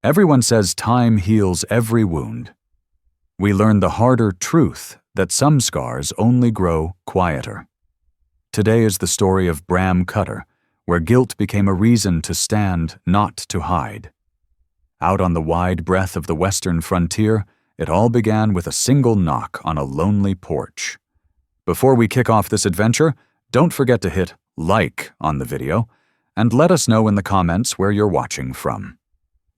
Everyone says time heals every wound. We learn the harder truth that some scars only grow quieter. Today is the story of Bram Cutter, where guilt became a reason to stand, not to hide. Out on the wide breadth of the western frontier, it all began with a single knock on a lonely porch. Before we kick off this adventure, don't forget to hit like on the video and let us know in the comments where you're watching from.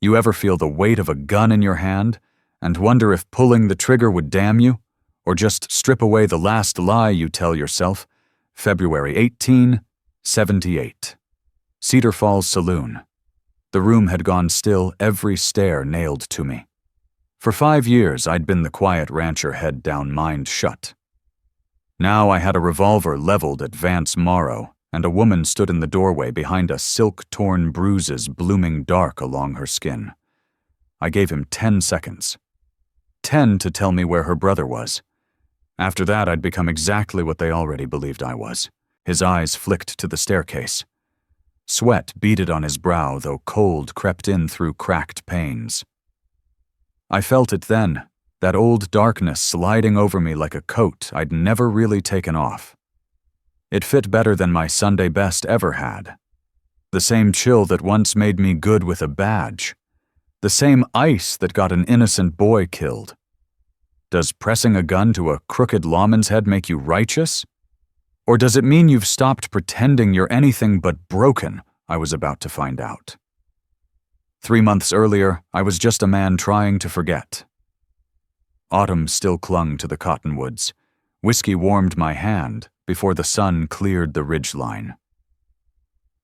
You ever feel the weight of a gun in your hand and wonder if pulling the trigger would damn you, or just strip away the last lie you tell yourself? February 18, 78. Cedar Falls Saloon. The room had gone still, every stare nailed to me. For 5 years, I'd been the quiet rancher, head down, mind shut. Now I had a revolver leveled at Vance Morrow, and a woman stood in the doorway behind us, silk-torn bruises blooming dark along her skin. I gave him 10 seconds. 10 to tell me where her brother was. After that, I'd become exactly what they already believed I was. His eyes flicked to the staircase. Sweat beaded on his brow, though cold crept in through cracked panes. I felt it then, that old darkness sliding over me like a coat I'd never really taken off. It fit better than my Sunday best ever had. The same chill that once made me good with a badge. The same ice that got an innocent boy killed. Does pressing a gun to a crooked lawman's head make you righteous? Or does it mean you've stopped pretending you're anything but broken? I was about to find out. 3 months earlier, I was just a man trying to forget. Autumn still clung to the cottonwoods. Whiskey warmed my hand before the sun cleared the ridgeline.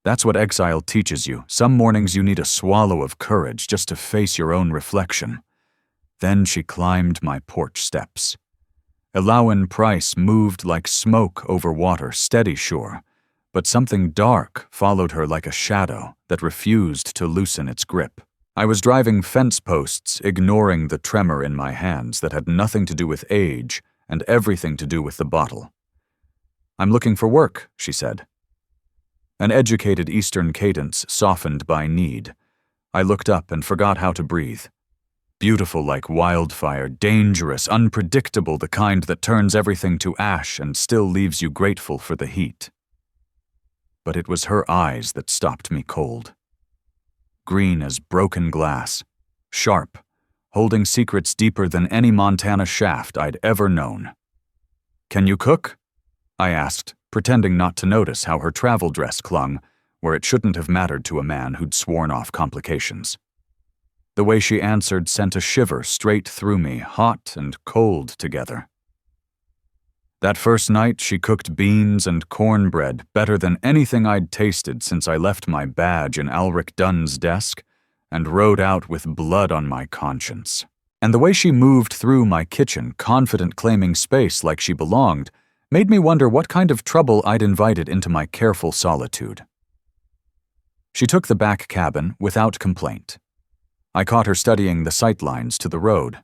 That's what exile teaches you. Some mornings you need a swallow of courage just to face your own reflection. Then she climbed my porch steps. Elowen Pryce moved like smoke over water, steady sure, but something dark followed her like a shadow that refused to loosen its grip. I was driving fence posts, ignoring the tremor in my hands that had nothing to do with age and everything to do with the bottle. "I'm looking for work," she said. An educated Eastern cadence softened by need. I looked up and forgot how to breathe. Beautiful like wildfire, dangerous, unpredictable, the kind that turns everything to ash and still leaves you grateful for the heat. But it was her eyes that stopped me cold. Green as broken glass, sharp, holding secrets deeper than any Montana shaft I'd ever known. "Can you cook?" I asked, pretending not to notice how her travel dress clung, where it shouldn't have mattered to a man who'd sworn off complications. The way she answered sent a shiver straight through me, hot and cold together. That first night, she cooked beans and cornbread better than anything I'd tasted since I left my badge in Alric Dunn's desk and rode out with blood on my conscience. And the way she moved through my kitchen, confident claiming space like she belonged, made me wonder what kind of trouble I'd invited into my careful solitude. She took the back cabin without complaint. I caught her studying the sightlines to the road.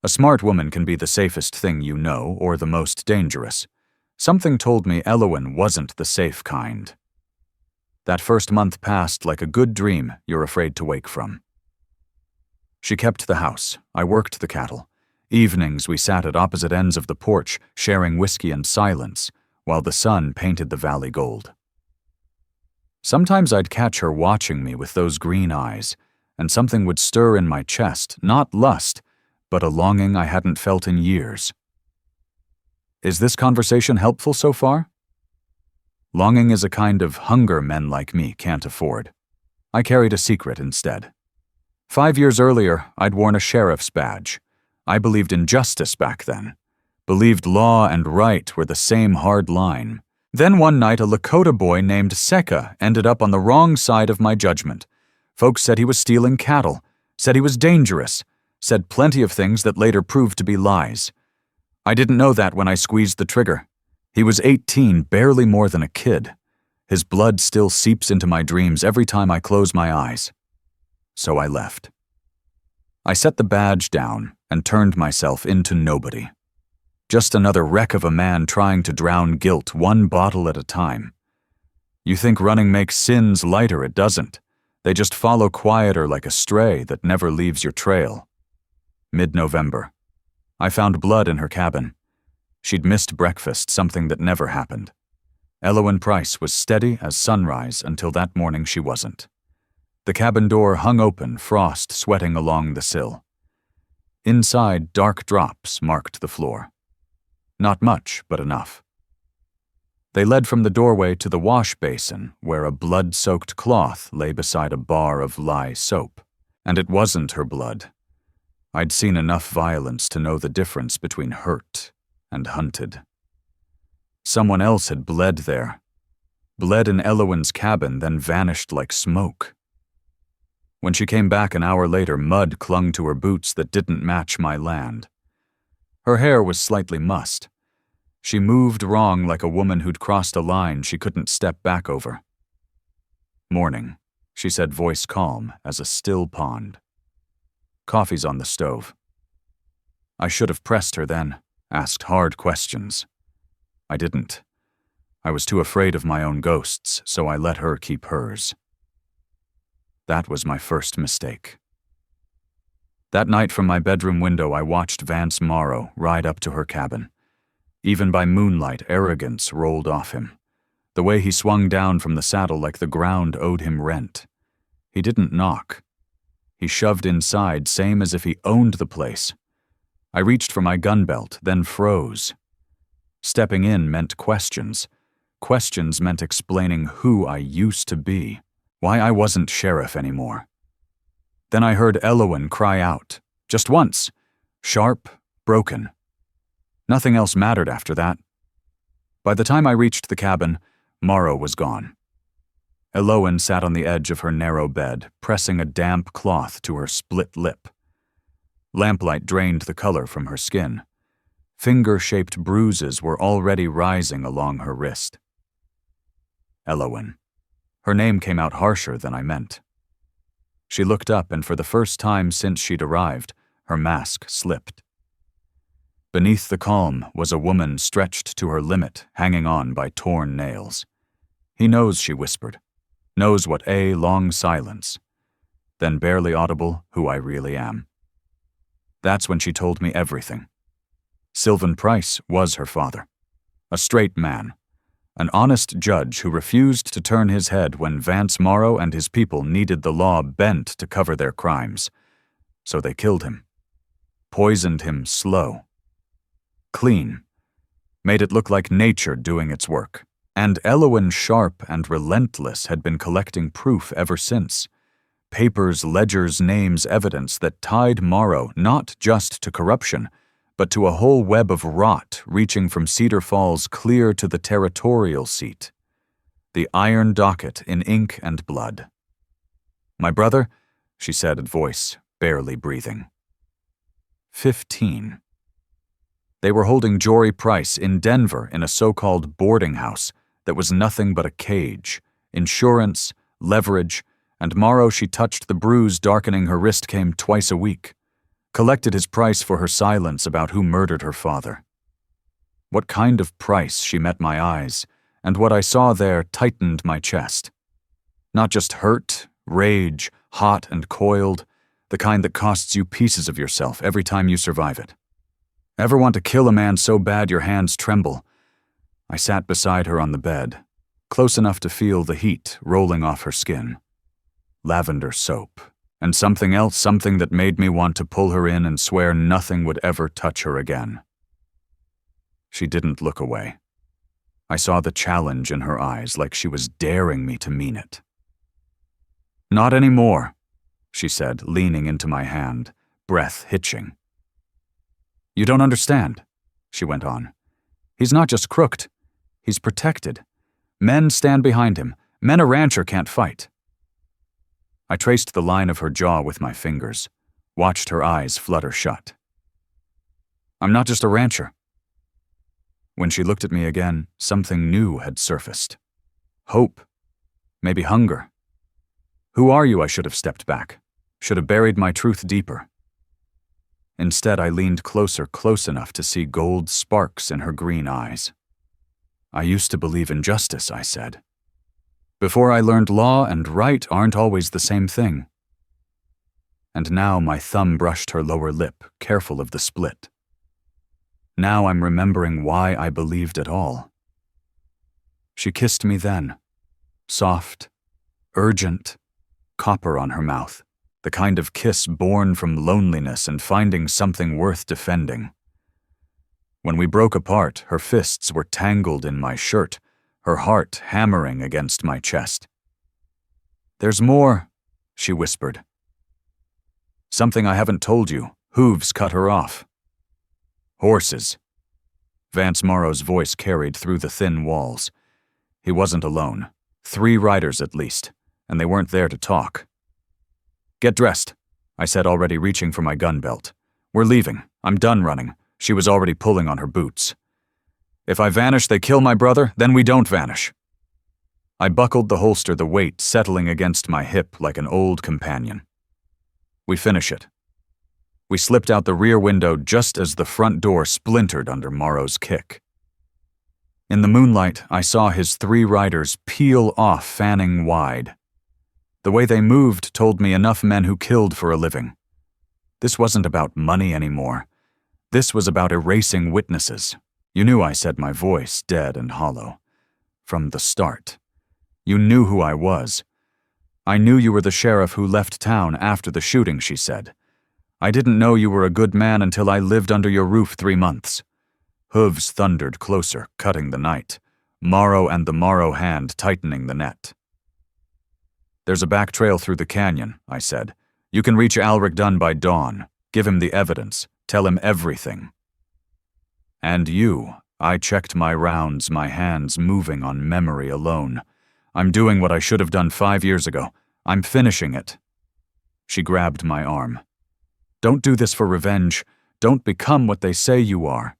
A smart woman can be the safest thing you know, or the most dangerous. Something told me Elowen wasn't the safe kind. That first month passed like a good dream you're afraid to wake from. She kept the house. I worked the cattle. Evenings we sat at opposite ends of the porch, sharing whiskey and silence, while the sun painted the valley gold. Sometimes I'd catch her watching me with those green eyes, and something would stir in my chest, not lust, but a longing I hadn't felt in years. Is this conversation helpful so far? Longing is a kind of hunger men like me can't afford. I carried a secret instead. 5 years earlier, I'd worn a sheriff's badge. I believed in justice back then. Believed law and right were the same hard line. Then one night, a Lakota boy named Seka ended up on the wrong side of my judgment. Folks said he was stealing cattle, said he was dangerous, said plenty of things that later proved to be lies. I didn't know that when I squeezed the trigger. He was 18, barely more than a kid. His blood still seeps into my dreams every time I close my eyes. So I left. I set the badge down and turned myself into nobody. Just another wreck of a man trying to drown guilt one bottle at a time. You think running makes sins lighter, it doesn't. They just follow quieter like a stray that never leaves your trail. Mid-November. I found blood in her cabin. She'd missed breakfast, something that never happened. Elowen Pryce was steady as sunrise until that morning she wasn't. The cabin door hung open, frost sweating along the sill. Inside, dark drops marked the floor. Not much, but enough. They led from the doorway to the wash basin, where a blood-soaked cloth lay beside a bar of lye soap. And it wasn't her blood. I'd seen enough violence to know the difference between hurt and hunted. Someone else had bled there. Bled in Elowen's cabin, then vanished like smoke. When she came back an hour later, mud clung to her boots that didn't match my land. Her hair was slightly mussed. She moved wrong like a woman who'd crossed a line she couldn't step back over. "Morning," she said, voice calm as a still pond. "Coffee's on the stove." I should have pressed her then, asked hard questions. I didn't. I was too afraid of my own ghosts, so I let her keep hers. That was my first mistake. That night from my bedroom window, I watched Vance Morrow ride up to her cabin. Even by moonlight, arrogance rolled off him. The way he swung down from the saddle like the ground owed him rent. He didn't knock. He shoved inside, same as if he owned the place. I reached for my gun belt, then froze. Stepping in meant questions. Questions meant explaining who I used to be, why I wasn't sheriff anymore. Then I heard Elowen cry out, just once, sharp, broken. Nothing else mattered after that. By the time I reached the cabin, Morrow was gone. Elowen sat on the edge of her narrow bed, pressing a damp cloth to her split lip. Lamplight drained the color from her skin. Finger-shaped bruises were already rising along her wrist. Elowen. Her name came out harsher than I meant. She looked up, and for the first time since she'd arrived, her mask slipped. Beneath the calm was a woman stretched to her limit, hanging on by torn nails. "He knows," she whispered. "Knows what a long silence." Then, barely audible, who I really am. That's when she told me everything. Sylvan Pryce was her father. A straight man. An honest judge who refused to turn his head when Vance Morrow and his people needed the law bent to cover their crimes. So they killed him. Poisoned him slow. Clean. Made it look like nature doing its work. And Elowen, sharp and relentless, had been collecting proof ever since. Papers, ledgers, names, evidence that tied Morrow not just to corruption, but to a whole web of rot reaching from Cedar Falls clear to the territorial seat. The iron docket in ink and blood. "My brother," she said at voice, barely breathing. 15. They were holding Jory Pryce in Denver in a so-called boarding house that was nothing but a cage. Insurance, leverage, and Morrow she touched the bruise darkening her wrist came twice a week. Collected his price for her silence about who murdered her father. What kind of price she met my eyes, and what I saw there tightened my chest. Not just hurt, rage, hot and coiled, the kind that costs you pieces of yourself every time you survive it. Ever want to kill a man so bad your hands tremble? I sat beside her on the bed, close enough to feel the heat rolling off her skin. Lavender soap. And something else, something that made me want to pull her in and swear nothing would ever touch her again. She didn't look away. I saw the challenge in her eyes, like she was daring me to mean it. "Not anymore," she said, leaning into my hand, breath hitching. "You don't understand," she went on. "He's not just crooked. He's protected. Men stand behind him. Men a rancher can't fight." I traced the line of her jaw with my fingers, watched her eyes flutter shut. "I'm not just a rancher." When she looked at me again, something new had surfaced. Hope. Maybe hunger. "Who are you?" I should have stepped back. Should have buried my truth deeper. Instead, I leaned closer, close enough to see gold sparks in her green eyes. "I used to believe in justice," I said. Before I learned law and right aren't always the same thing. And now my thumb brushed her lower lip, careful of the split. Now I'm remembering why I believed it all. She kissed me then, soft, urgent, copper on her mouth, the kind of kiss born from loneliness and finding something worth defending. When we broke apart, her fists were tangled in my shirt, her heart hammering against my chest. "There's more," she whispered. "Something I haven't told you. Hooves cut her off." "Horses." Vance Morrow's voice carried through the thin walls. He wasn't alone. 3 riders at least, and they weren't there to talk. "Get dressed," I said, already reaching for my gun belt. "We're leaving. I'm done running." She was already pulling on her boots. "If I vanish, they kill my brother, then we don't vanish." I buckled the holster, the weight settling against my hip like an old companion. "We finish it." We slipped out the rear window just as the front door splintered under Morrow's kick. In the moonlight, I saw his 3 riders peel off, fanning wide. The way they moved told me enough men who killed for a living. This wasn't about money anymore. This was about erasing witnesses. You knew, I said, my voice dead and hollow. From the start. You knew who I was. "I knew you were the sheriff who left town after the shooting," she said. "I didn't know you were a good man until I lived under your roof 3 months. Hooves thundered closer, cutting the night. Morrow and the Morrow hand tightening the net. "There's a back trail through the canyon," I said. "You can reach Alric Dunn by dawn. Give him the evidence. Tell him everything." "And you," I checked my rounds, my hands moving on memory alone. "I'm doing what I should have done 5 years ago. I'm finishing it." She grabbed my arm. "Don't do this for revenge. Don't become what they say you are."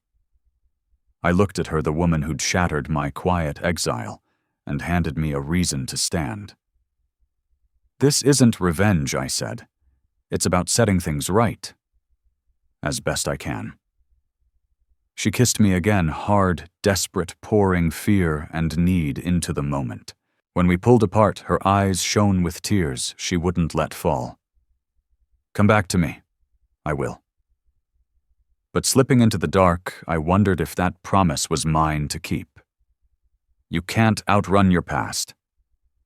I looked at her, the woman who'd shattered my quiet exile, and handed me a reason to stand. "This isn't revenge," I said. "It's about setting things right. As best I can." She kissed me again, hard, desperate, pouring fear and need into the moment. When we pulled apart, her eyes shone with tears she wouldn't let fall. "Come back to me." "I will." But slipping into the dark, I wondered if that promise was mine to keep. You can't outrun your past.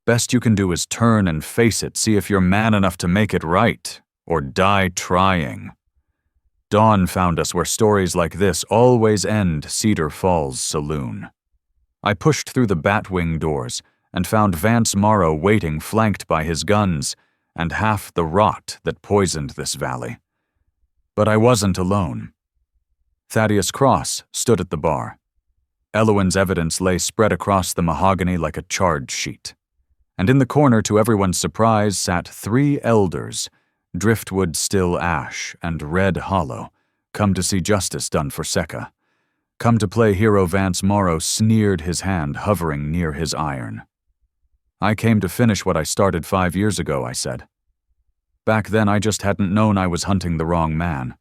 Best you can do is turn and face it, see if you're man enough to make it right, or die trying. Dawn found us where stories like this always end, Cedar Falls saloon. I pushed through the batwing doors and found Vance Morrow waiting, flanked by his guns and half the rot that poisoned this valley. But I wasn't alone. Thaddeus Cross stood at the bar. Elowen's evidence lay spread across the mahogany like a charge sheet. And in the corner, to everyone's surprise, sat 3 elders, Driftwood Still Ash and Red Hollow, come to see justice done for Secca. Come to play hero. Vance Morrow sneered, his hand hovering near his iron. "I came to finish what I started 5 years ago," I said. Back then I just hadn't known I was hunting the wrong man.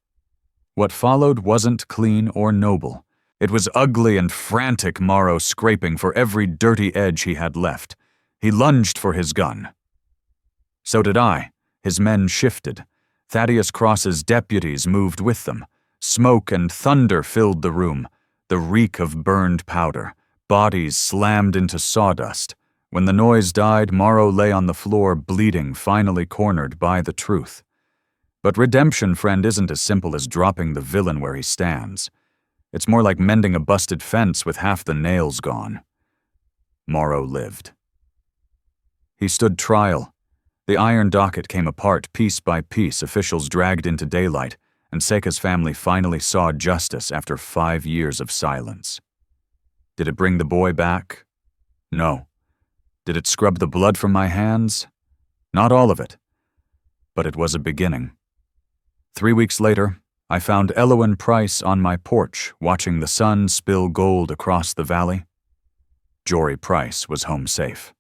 What followed wasn't clean or noble. It was ugly and frantic, Morrow scraping for every dirty edge he had left. He lunged for his gun. So did I. His men shifted. Thaddeus Cross's deputies moved with them. Smoke and thunder filled the room, the reek of burned powder. Bodies slammed into sawdust. When the noise died, Morrow lay on the floor, bleeding, finally cornered by the truth. But redemption, friend, isn't as simple as dropping the villain where he stands. It's more like mending a busted fence with half the nails gone. Morrow lived. He stood trial. The iron docket came apart piece by piece, officials dragged into daylight, and Secca's family finally saw justice after 5 years of silence. Did it bring the boy back? No. Did it scrub the blood from my hands? Not all of it. But it was a beginning. 3 weeks later, I found Elowen Pryce on my porch, watching the sun spill gold across the valley. Jory Pryce was home safe.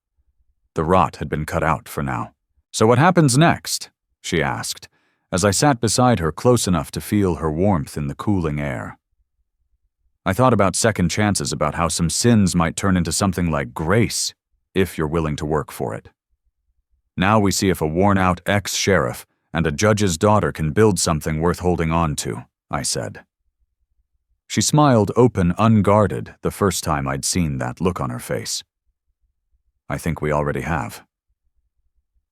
The rot had been cut out for now. "So what happens next?" she asked, as I sat beside her close enough to feel her warmth in the cooling air. I thought about second chances, about how some sins might turn into something like grace, if you're willing to work for it. Now we see if a worn-out ex-sheriff and a judge's daughter can build something worth holding on to, I said. She smiled open, unguarded, the first time I'd seen that look on her face. I think we already have.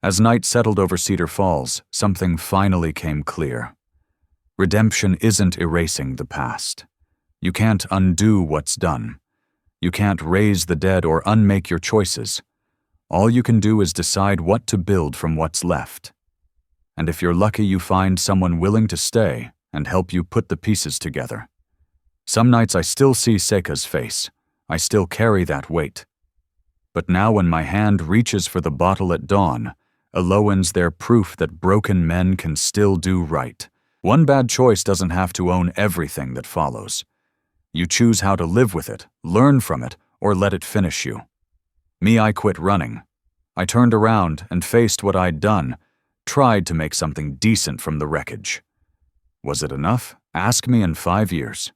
As night settled over Cedar Falls, something finally came clear. Redemption isn't erasing the past. You can't undo what's done. You can't raise the dead or unmake your choices. All you can do is decide what to build from what's left. And if you're lucky, you find someone willing to stay and help you put the pieces together. Some nights I still see Seika's face. I still carry that weight. But now when my hand reaches for the bottle at dawn, Elowen's there proof that broken men can still do right. One bad choice doesn't have to own everything that follows. You choose how to live with it, learn from it, or let it finish you. Me, I quit running. I turned around and faced what I'd done, tried to make something decent from the wreckage. Was it enough? Ask me in 5 years.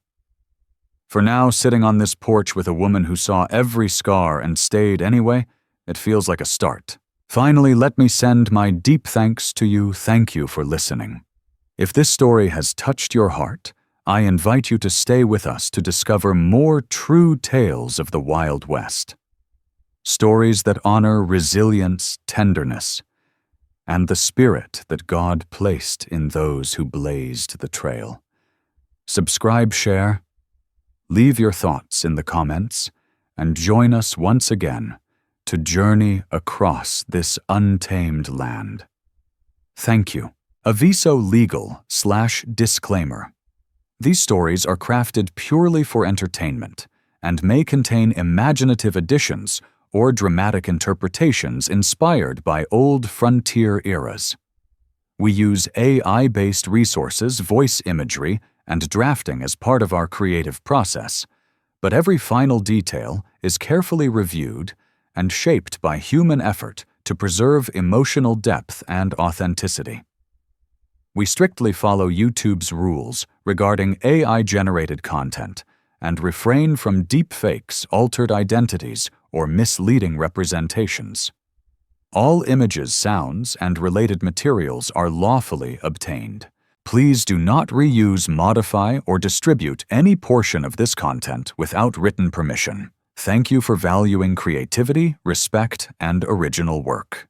For now, sitting on this porch with a woman who saw every scar and stayed anyway, it feels like a start. Finally, let me send my deep thanks to you. Thank you for listening. If this story has touched your heart, I invite you to stay with us to discover more true tales of the Wild West. Stories that honor resilience, tenderness, and the spirit that God placed in those who blazed the trail. Subscribe, share, leave your thoughts in the comments, and join us once again to journey across this untamed land. Thank you. Aviso Legal/Disclaimer. These stories are crafted purely for entertainment and may contain imaginative additions or dramatic interpretations inspired by old frontier eras. We use AI-based resources, voice imagery, and drafting as part of our creative process, but every final detail is carefully reviewed and shaped by human effort to preserve emotional depth and authenticity. We strictly follow YouTube's rules regarding AI-generated content and refrain from deepfakes, altered identities, or misleading representations. All images, sounds, and related materials are lawfully obtained. Please do not reuse, modify, or distribute any portion of this content without written permission. Thank you for valuing creativity, respect, and original work.